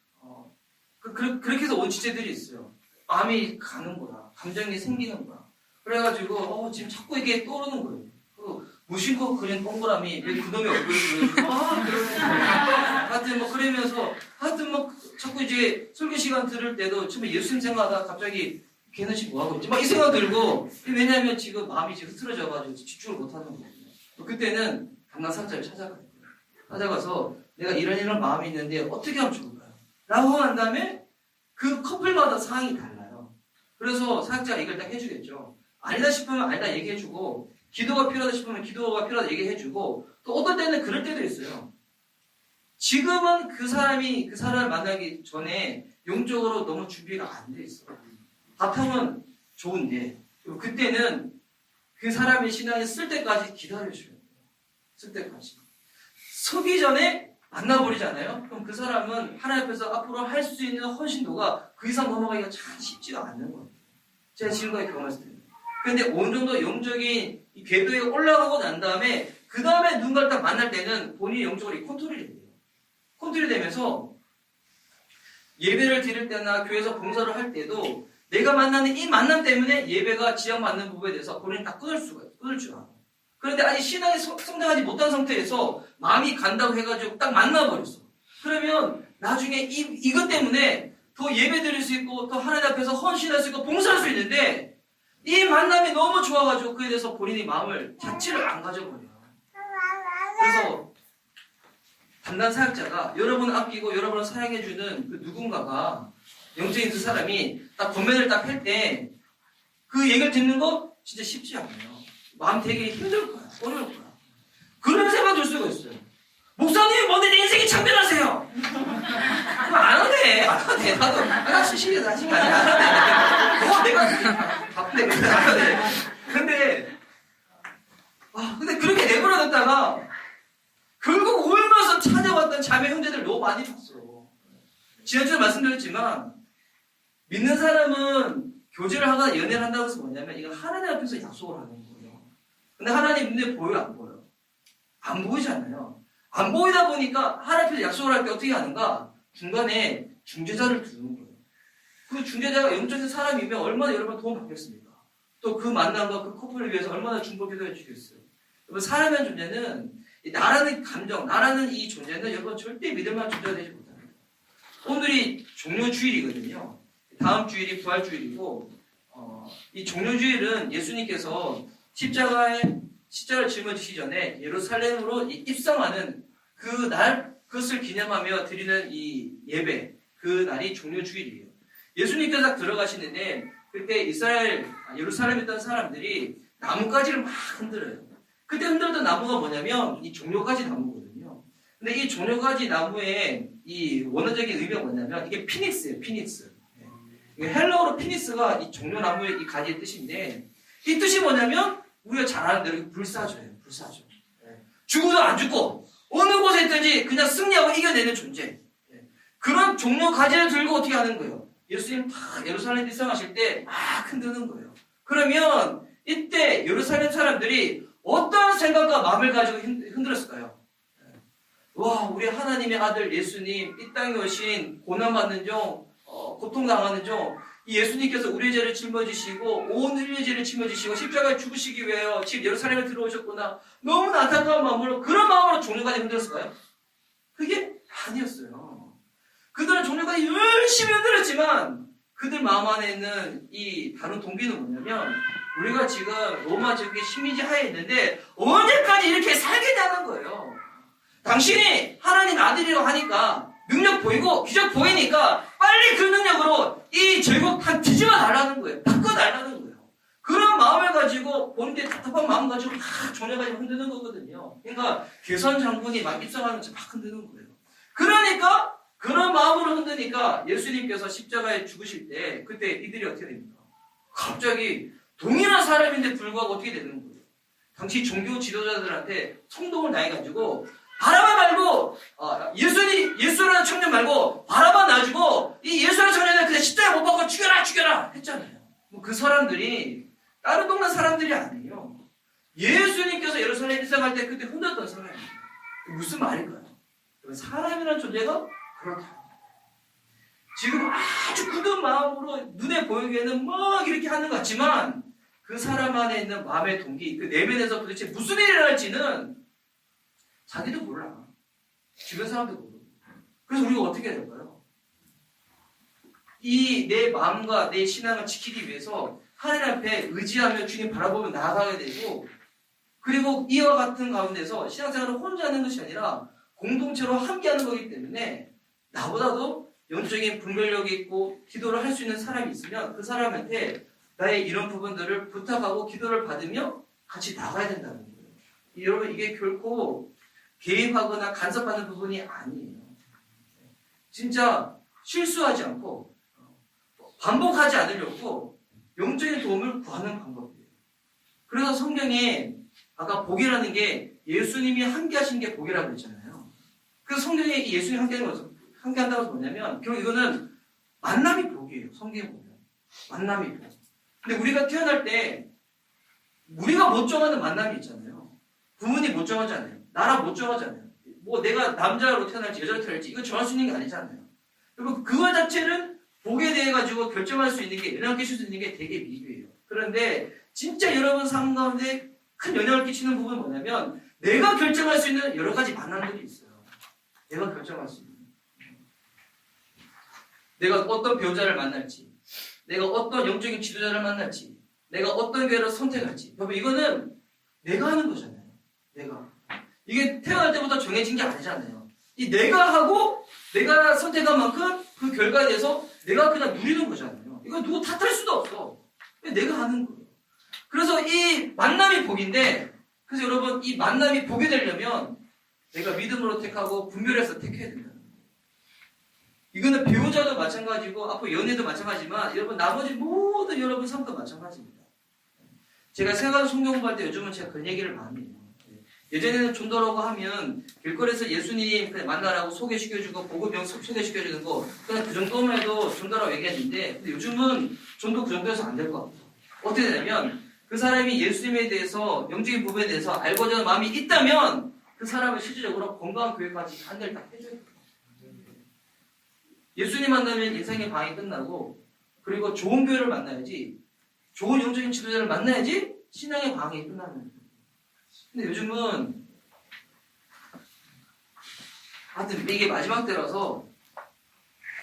그렇게 해서 온 지체들이 있어요. 마음이 가는 거야. 감정이 생기는 거야. 그래가지고 지금 자꾸 이게 떠오르는 거예요. 무심코 그린 동그라미 왜 그놈의 얼굴을 보여주고 하여튼 뭐 그러면서 하여튼 뭐 자꾸 이제 설교 시간 들을 때도 처음에 예수님 생각하다가 갑자기 걔는 지금 뭐하고 있지? 막 이 생각 들고 왜냐하면 지금 마음이 지금 흐트러져가지고 집중을 못하는 거거든요. 그때는 담당 사역자를 찾아가요. 찾아가서 내가 이런 마음이 있는데 어떻게 하면 좋을까요? 라고 한 다음에 그 커플마다 상황이 달라요. 그래서 사역자가 얘기를 딱 해주겠죠. 아니다 싶으면 아니다 얘기해주고 기도가 필요하다 싶으면 기도가 필요하다 얘기해주고 또 어떨 때는 그럴 때도 있어요. 지금은 그 사람을 만나기 전에 영적으로 너무 준비가 안 돼 있어. 바탕은 좋은데 그때는 그 사람의 신앙이 쓸 때까지 기다려줘요. 쓸 때까지. 서기 전에 만나버리잖아요. 그럼 그 사람은 하나님 앞에서 앞으로 할 수 있는 헌신도가 그 이상 넘어가기가 참 쉽지가 않는 거예요. 제가 지금까지 경험했을 때. 그런데 어느 정도 영적인 이 궤도에 올라가고 난 다음에 그 다음에 누군가를 딱 만날 때는 본인이 영적으로 컨트롤이 돼요. 컨트롤이 되면서 예배를 드릴 때나 교회에서 봉사를 할 때도 내가 만나는 이 만남 때문에 예배가 지향받는 부분에 대해서 본인이 딱 끊을 줄 알아. 그런데 아직 신앙이 성장하지 못한 상태에서 마음이 간다고 해가지고 딱 만나버렸어. 그러면 나중에 이것 때문에 더 예배 드릴 수 있고 더 하나님 앞에서 헌신할 수 있고 봉사할 수 있는데 이 만남이 너무 좋아가지고 그에 대해서 본인이 마음을 자체를 안 가져버려요. 그래서 담당 사역자가 여러분을 아끼고 여러분을 사랑해주는 그 누군가가 영적인 그 사람이 딱 권면을 딱 할 때 그 얘기를 듣는 거 진짜 쉽지 않아요. 마음 되게 힘들 거야. 어려울 거야. 그런 생각 들 수가 있어요. 목사님, 뭔데 내 인생이 참변하세요? 그거 안 하네. 나도. 나 수시기에서 하신 거 아니야. 안 하네. 내가 바쁜데, 안 하네. 근데 그렇게 내버려뒀다가 결국 울면서 찾아왔던 자매 형제들 너무 많이 봤어. 지난주에 말씀드렸지만 믿는 사람은 교제를 하거나 연애를 한다고 해서 뭐냐면 이건 하나님 앞에서 약속을 하는 거예요. 근데 하나님 눈에 보여요, 안 보여요? 안 보이잖아요. 안 보이다 보니까 하나님 앞에서 약속을 할 때 어떻게 하는가? 중간에 중재자를 두는 거예요. 그 중재자가 영적인 사람이면 얼마나 여러분 도움 받겠습니까? 또 그 만남과 그 커플을 위해서 얼마나 중보 기도해 주겠어요. 여러분 사람의 존재는 나라는 감정, 나라는 이 존재는 여러분 절대 믿을 만한 존재가 되지 못합니다. 오늘이 종료주일이거든요. 다음 주일이 부활주일이고 이 종료주일은 예수님께서 십자가를 짊어지시기 전에 예루살렘으로 입성하는 그 날, 그것을 기념하며 드리는 이 예배, 그 날이 종료주일이에요. 예수님께서 들어가시는데 그때 예루살렘에 있던 사람들이 나뭇가지를 막 흔들어요. 그때 흔들었던 나무가 뭐냐면 이 종려가지 나무거든요. 근데 이 종려가지 나무의 이 원어적인 의미가 뭐냐면 이게 피닉스예요. 피닉스. 예. 헬라어로 피닉스가 이 종려나무의 이 가지의 뜻인데 이 뜻이 뭐냐면 우리가 잘 아는 대로 불사조예요. 불사조. 예. 죽어도 안 죽고 어느 곳에 있든지 그냥 승리하고 이겨내는 존재. 예. 그런 종려가지를 들고 어떻게 하는 거예요? 예수님 다 예루살렘 입성하실 때 막 흔드는 거예요. 그러면 이때 예루살렘 사람들이 어떤 생각과 마음을 가지고 흔들었을까요? 와, 우리 하나님의 아들 예수님 이 땅에 오신 고난받는 중, 고통당하는 중 이 예수님께서 우리의 죄를 짊어지시고 온 인류의 죄를 짊어지시고 십자가에 죽으시기 위하여 지금 예루살렘에 들어오셨구나. 너무나 안타까운 마음으로 그런 마음으로 종려가지 흔들었을까요? 그게 아니었어요. 그들은 종려가지 열심히 흔들었지만 그들 마음 안에 있는 이 다른 동기는 뭐냐면 우리가 지금 로마 제국의 식민지 하에 있는데 언제까지 이렇게 살겠냐는 거예요. 당신이 하나님 아들이라고 하니까 능력 보이고 기적 보이니까 빨리 그 능력으로 이 제국 다 뒤집어 달라는 거예요. 바꿔 달라는 거예요. 그런 마음을 가지고 본인의 답답한 마음 가지고 막 종려가지고 흔드는 거거든요. 그러니까 개선 장군이 막 입성하는 것처럼 막 흔드는 거예요. 그러니까 그런 마음으로 흔드니까 예수님께서 십자가에 죽으실 때 그때 이들이 어떻게 됩니까? 갑자기 동일한 사람인데 불구하고 어떻게 되는 거예요? 당시 종교 지도자들한테 총동을 다해가지고 바라바 말고 예수라는 청년 말고 바라바 놔주고 이 예수라는 청년을 그냥 십자가에 못 박고 죽여라 했잖아요. 그 사람들이 다른 동네 사람들이 아니에요. 예수님께서 예루살렘 입성할 때 그때 흔들었던 사람이에요. 무슨 말일까요? 사람이라는 존재가 그렇다. 지금 아주 굳은 마음으로 눈에 보이기에는 막 이렇게 하는 것 같지만 그 사람 안에 있는 마음의 동기, 그 내면에서 도대체 무슨 일이 일어날지는 자기도 몰라. 주변 사람도 모르고. 그래서 우리가 어떻게 해야 될까요? 이 내 마음과 내 신앙을 지키기 위해서 하나님 앞에 의지하며 주님 바라보며 나아가야 되고 그리고 이와 같은 가운데서 신앙생활을 혼자 하는 것이 아니라 공동체로 함께하는 거기 때문에 나보다도 영적인 분별력이 있고 기도를 할 수 있는 사람이 있으면 그 사람한테 나의 이런 부분들을 부탁하고 기도를 받으며 같이 나가야 된다는 거예요. 여러분 이게 결코 개입하거나 간섭하는 부분이 아니에요. 진짜 실수하지 않고 반복하지 않으려고 영적인 도움을 구하는 방법이에요. 그래서 성경에 아까 복이라는 게 예수님이 함께 하신 게 복이라고 했잖아요. 그래서 성경에 이 예수님이 함께 한다고 해서 뭐냐면 결국 이거는 만남이 복이에요. 성경에 보면 만남이 복. 근데 우리가 태어날 때 우리가 못 정하는 만남이 있잖아요. 부모님 못 정하잖아요. 나랑 못 정하잖아요. 뭐 내가 남자로 태어날지 여자로 태어날지 이거 정할 수 있는 게 아니잖아요. 그리고 그거 자체는 복에 대해 가지고 결정할 수 있는 게 영향을 끼칠 수 있는 게 되게 미비해요. 그런데 진짜 여러분 삶 가운데 큰 영향을 끼치는 부분은 뭐냐면 내가 결정할 수 있는 여러 가지 만남들이 있어요. 내가 결정할 수 있는. 내가 어떤 배우자를 만날지, 내가 어떤 영적인 지도자를 만날지, 내가 어떤 교회를 선택할지. 여러분 이거는 내가 하는 거잖아요. 내가. 이게 태어날 때부터 정해진 게 아니잖아요. 이 내가 하고 내가 선택한 만큼 그 결과에 대해서 내가 그냥 누리는 거잖아요. 이거 누구 탓할 수도 없어. 내가 하는 거예요. 그래서 이 만남이 복인데 그래서 여러분 이 만남이 복이 되려면 내가 믿음으로 택하고 분별해서 택해야 된다는 거예요. 이거는 배우자도 마찬가지고 앞으로 연애도 마찬가지지만 여러분 나머지 모든 여러분 삶도 마찬가지입니다. 제가 생각하는 성경 공부할 때 요즘은 제가 그런 얘기를 많이 해요. 예전에는 전도라고 하면 길거리에서 예수님 그냥 만나라고 소개시켜주고 복음병 소개시켜주는 거 그냥 그 정도만 해도 전도라고 얘기했는데 근데 요즘은 전도 그 정도에서 안 될 것 같아요. 어떻게 되냐면 그 사람이 예수님에 대해서 영적인 부분에 대해서 알고자 하는 마음이 있다면 그 사람을 실질적으로 건강한 교회까지 한달 다 해줘야 돼요. 예수님 만나면 인생의 방이 끝나고 그리고 좋은 교회를 만나야지 좋은 영적인 지도자를 만나야지 신앙의 방이 끝나는 거예요. 근데 요즘은 하여튼 이게 마지막 때라서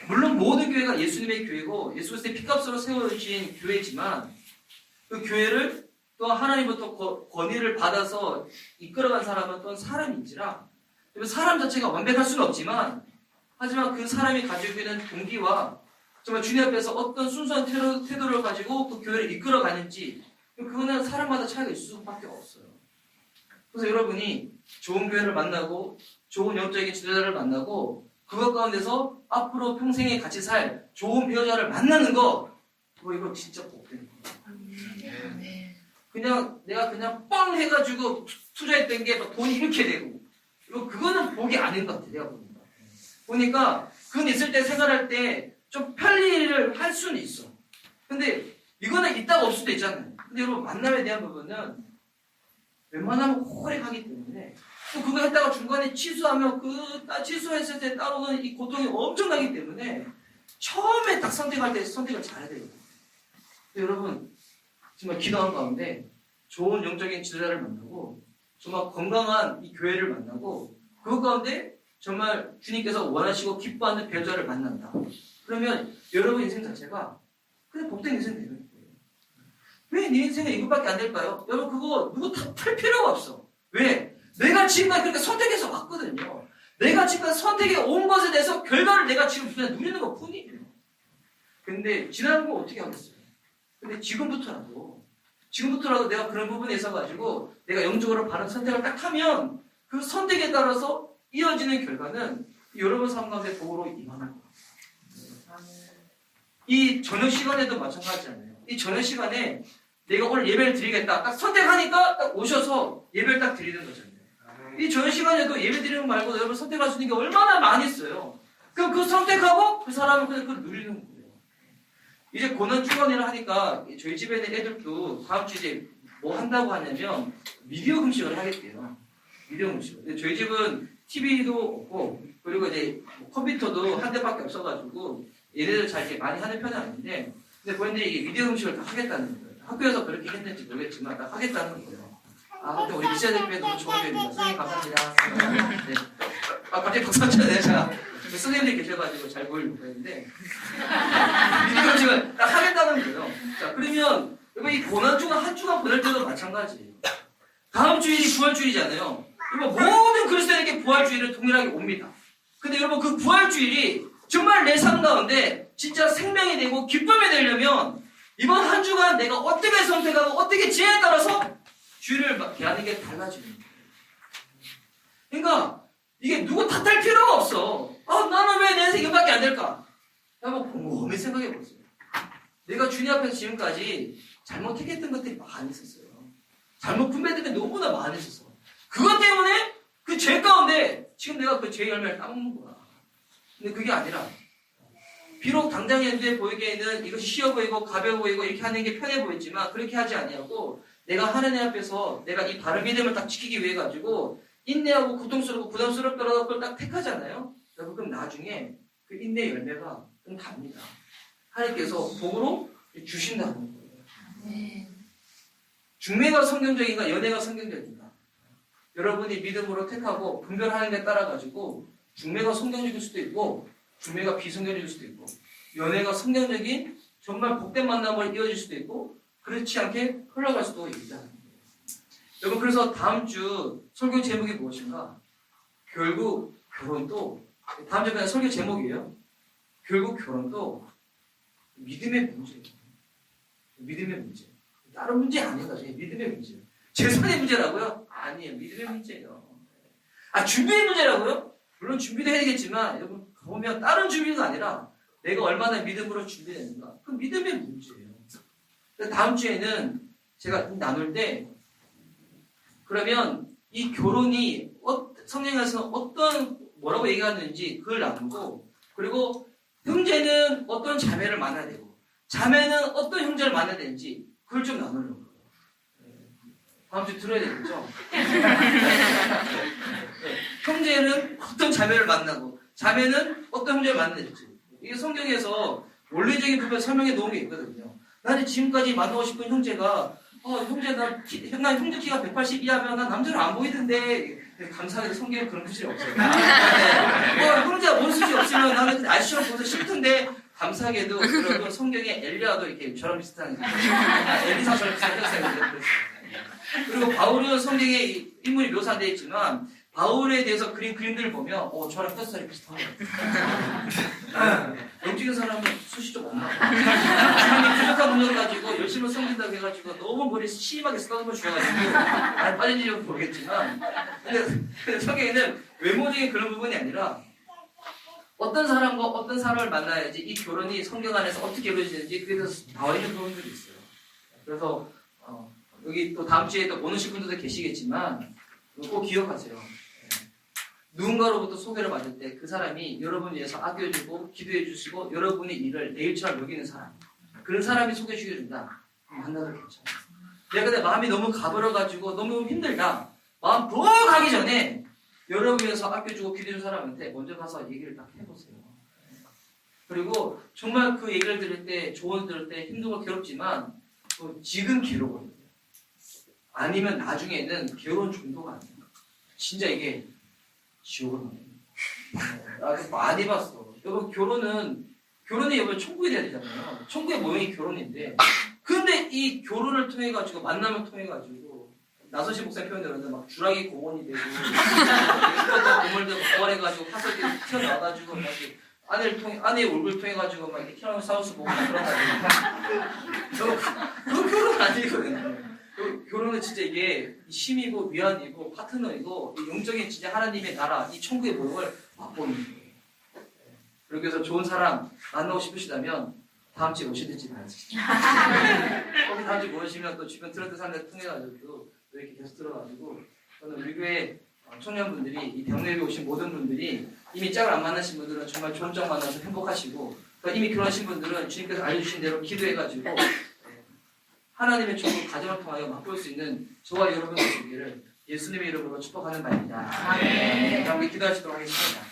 물론 모든 교회가 예수님의 교회고 예수 그리스도의 피값으로 세워진 교회지만 그 교회를 또 하나님부터 권위를 받아서 이끌어간 사람은 또한 사람인지라 사람 자체가 완벽할 수는 없지만 하지만 그 사람이 가지고 있는 동기와 정말 주님 앞에서 어떤 순수한 태도를 가지고 그 교회를 이끌어가는지 그거는 사람마다 차이가 있을 수밖에 없어요. 그래서 여러분이 좋은 교회를 만나고 좋은 영적인 지도자를 만나고 그것 가운데서 앞으로 평생에 같이 살 좋은 배우자를 만나는 거 이거 진짜 복된 거예요. 그냥 내가 그냥 뻥 해가지고 투자했던 게 막 돈이 이렇게 되고 그거는 복이 아닌 것 같아. 내가 보니까 그건 있을 때 생활할 때 좀 편리를 할 수는 있어. 근데 이거는 있다가 없을 수도 있잖아요. 근데 여러분 만남에 대한 부분은 웬만하면 오래 가기 때문에 또 그거 했다가 중간에 취소하면 취소했을 때 따라오는 이 고통이 엄청나기 때문에 처음에 딱 선택할 때 선택을 잘해야 돼요. 근데 여러분 정말 기도하는 가운데 좋은 영적인 지도자를 만나고 정말 건강한 이 교회를 만나고 그 가운데 정말 주님께서 원하시고 기뻐하는 배우자를 만난다. 그러면 여러분 인생 자체가 그냥 복된 인생 되는 거예요. 왜 네 인생은 이것밖에 안 될까요? 여러분 그거 누구 탓할 필요가 없어. 왜? 내가 지금까지 그렇게 선택해서 왔거든요. 내가 지금까지 선택해 온 것에 대해서 결과를 내가 지금 그냥 누리는 것 뿐이에요. 근데 지나는 거 어떻게 하겠어요? 근데 지금부터라도 내가 그런 부분에 있어가지고 내가 영적으로 바른 선택을 딱 하면 그 선택에 따라서 이어지는 결과는 여러분 삶 가운데 복으로 임하는 거예요. 이 저녁 시간에도 마찬가지잖아요. 이 저녁 시간에 내가 오늘 예배를 드리겠다. 딱 선택하니까 딱 오셔서 예배를 딱 드리는 거잖아요. 이 저녁 시간에도 예배 드리는 거 말고 여러분 선택할 수 있는 게 얼마나 많이 있어요. 그럼 그 선택하고 그 사람은 그냥 그걸 누리는 거예요. 이제 고난 주간이라 하니까 저희 집에 있는 애들도 다음 주에 이제 뭐 한다고 하냐면 미디어 금식을 하겠대요. 미디어 금식을. 근데 저희 집은 TV도 없고 그리고 이제 컴퓨터도 한 대밖에 없어가지고 얘네들 잘 이렇게 많이 하는 편은 아닌데 근데 본인들이 이게 미디어 금식을 다 하겠다는 거예요. 학교에서 그렇게 했는지 모르겠지만 다 하겠다는 거예요. 근데 우리 미시아대표에 너무 좋은 교회입니다. 선생님 감사합니다. 네. 갑자기 박수 쳐야 제가 선생님들이 계셔가지고 잘 보이려고 했는데 미디어 금식을 딱 하겠다는 거예요. 자 그러면 여러분 이 고난주간 한 주간 보낼 때도 마찬가지예요. 다음 주일이 부활주일이잖아요. 여러분 모든 그리스도인에게 부활주일은 동일하게 옵니다. 근데 여러분 그 부활주일이 정말 내 삶 가운데 진짜 생명이 되고 기쁨이 되려면 이번 한 주간 내가 어떻게 선택하고 어떻게 지혜에 따라서 주일을 대하는 게 달라지는 거예요. 그러니까 이게 누구 탓할 필요가 없어. 나는 왜 내 인생 이거밖에 안 될까? 한번 곰곰이 생각해 보세요. 내가 주님 앞에서 지금까지 잘못했던 것들이 많이 있었어요. 잘못 분배된 게 너무나 많이 있었어. 그것 때문에 그 죄 가운데 지금 내가 그 죄의 열매를 따먹는 거야. 근데 그게 아니라 비록 당장의 눈에 보이기에는 이것이 쉬워 보이고 가벼워 보이고 이렇게 하는 게 편해 보이지만 그렇게 하지 아니하고 내가 하나님 앞에서 내가 이 바른 믿음을 딱 지키기 위해 가지고 인내하고 고통스럽고 부담스럽더라도 그걸 딱 택하잖아요. 그럼 나중에 그 인내의 열매가 좀 답니다. 하나님께서 복으로 주신다는 거예요. 중매가 성경적인가 연애가 성경적인가? 여러분이 믿음으로 택하고 분별하는 데 따라 가지고 중매가 성경적일 수도 있고 중매가 비성경적일 수도 있고 연애가 성경적인 정말 복된 만남을 이어질 수도 있고 그렇지 않게 흘러갈 수도 있다. 여러분 그래서 다음 주 설교 제목이 무엇인가? 결국 결혼도 다음 주에 그냥 설교 제목이에요. 결국 결혼도 믿음의 문제예요. 믿음의 문제. 다른 문제 아니다. 믿음의 문제예요. 재산의 문제라고요? 아니에요. 믿음의 문제예요. 준비의 문제라고요? 물론 준비도 해야 되겠지만 여러분 보면 다른 준비가 아니라 내가 얼마나 믿음으로 준비되는가. 그 믿음의 문제예요. 다음 주에는 제가 나눌 때 그러면 이 결혼이 성경에서는 어떤 뭐라고 얘기하는지 그걸 나누고 그리고 형제는 어떤 자매를 만나야 되고 자매는 어떤 형제를 만나야 되는지 그걸 좀 나누려고. 다음 주에 들어야 되겠죠? 형제는 어떤 자매를 만나고 자매는 어떤 형제를 만나야 될지 이게 성경에서 원리적인 부분 설명해 놓은 게 있거든요. 나는 지금까지 만나고 싶은 형제가 형제 난 형제 키가 180 이하면 난 남자를 안 보이던데 감사하게도 성경에 그런 구절이 없어요. 형제가 뭔 수지 없으면 나는 아저씨랑 보서 싫던데 감사하게도 그러고 성경에 엘리야도 이렇게 저랑 비슷한 엘리사처럼 비슷한 형사가 그리고 바울은 성경에 인물이 묘사되어 있지만 바울에 대해서 그린 그림들을 보면 저랑 뼈살이 비슷한 것 같아요. 영적인 사람은 숱이 좀 없나 봐요. 하나님 부족한 능력 가지고 열심히 섬긴다고 해가지고 너무 머리 심하게 쓰다듬어 주셔가지고 빠진지 좀 모르겠지만 근데 성경에는 외모적인 그런 부분이 아니라 어떤 사람과 어떤 사람을 만나야지 이 결혼이 성경 안에서 어떻게 이루어지는지 그에 대해서 나와 있는 부분들이 있어요. 그래서 여기 또 다음 주에 또 못 오실 분들도 계시겠지만 꼭 기억하세요. 누군가로부터 소개를 받을 때 그 사람이 여러분을 위해서 아껴주고 기도해 주시고 여러분의 일을 내 일처럼 여기는 사람, 그런 사람이 소개해 주셔준다. 만나도 괜찮아요. 내가 근데 마음이 너무 가버려가지고 너무 힘들다. 마음 더 가기 전에 여러분을 위해서 아껴주고 기도해 준 사람한테 먼저 가서 얘기를 딱 해보세요. 그리고 정말 그 얘기를 들을 때, 조언을 들을 때 힘들고 괴롭지만 지금 괴로워요. 아니면 나중에는 괴로운 정도가 아니에요. 진짜 이게 지옥은 나도 많이 봤어. 여러분 결혼이 여러분 천국이 돼야 되잖아요. 천국의 모형이 결혼인데 근데 이 결혼을 통해 가지고 만남을 통해 가지고 나서시 목사 표현대로는 막 주라기 공원이 되고 고물들 부활해가지고 화석이 튀어나와가지고 막 아내의 얼굴 통해 가지고 막 이렇게 티라노 사우스 보고 그런 거 그거 결혼 아니거든요. 결혼은 진짜 이게 힘이고 위안이고 파트너이고 영적인 진짜 하나님의 나라 이 천국의 모형을 맛보는 거예요. 그렇게 해서 좋은 사람 만나고 싶으시다면 다음 주에 오시든지 말지. 거기 다음 주에 모시면 또 주변 트렌드 사람들 통해가지고 또 이렇게 계속 들어가지고 저는 우리 교회 청년분들이 이 병례에 오신 모든 분들이 이미 짝을 안 만나신 분들은 정말 좋은 짝 만나서 행복하시고 이미 결혼하신 분들은 주님께서 알려주신 대로 기도해가지고 하나님의 축복 가정을 통하여 맛볼 수 있는 저와 여러분의 되기를 예수님의 이름으로 축복하는 바입니다. 함께 기도하시도록 하겠습니다.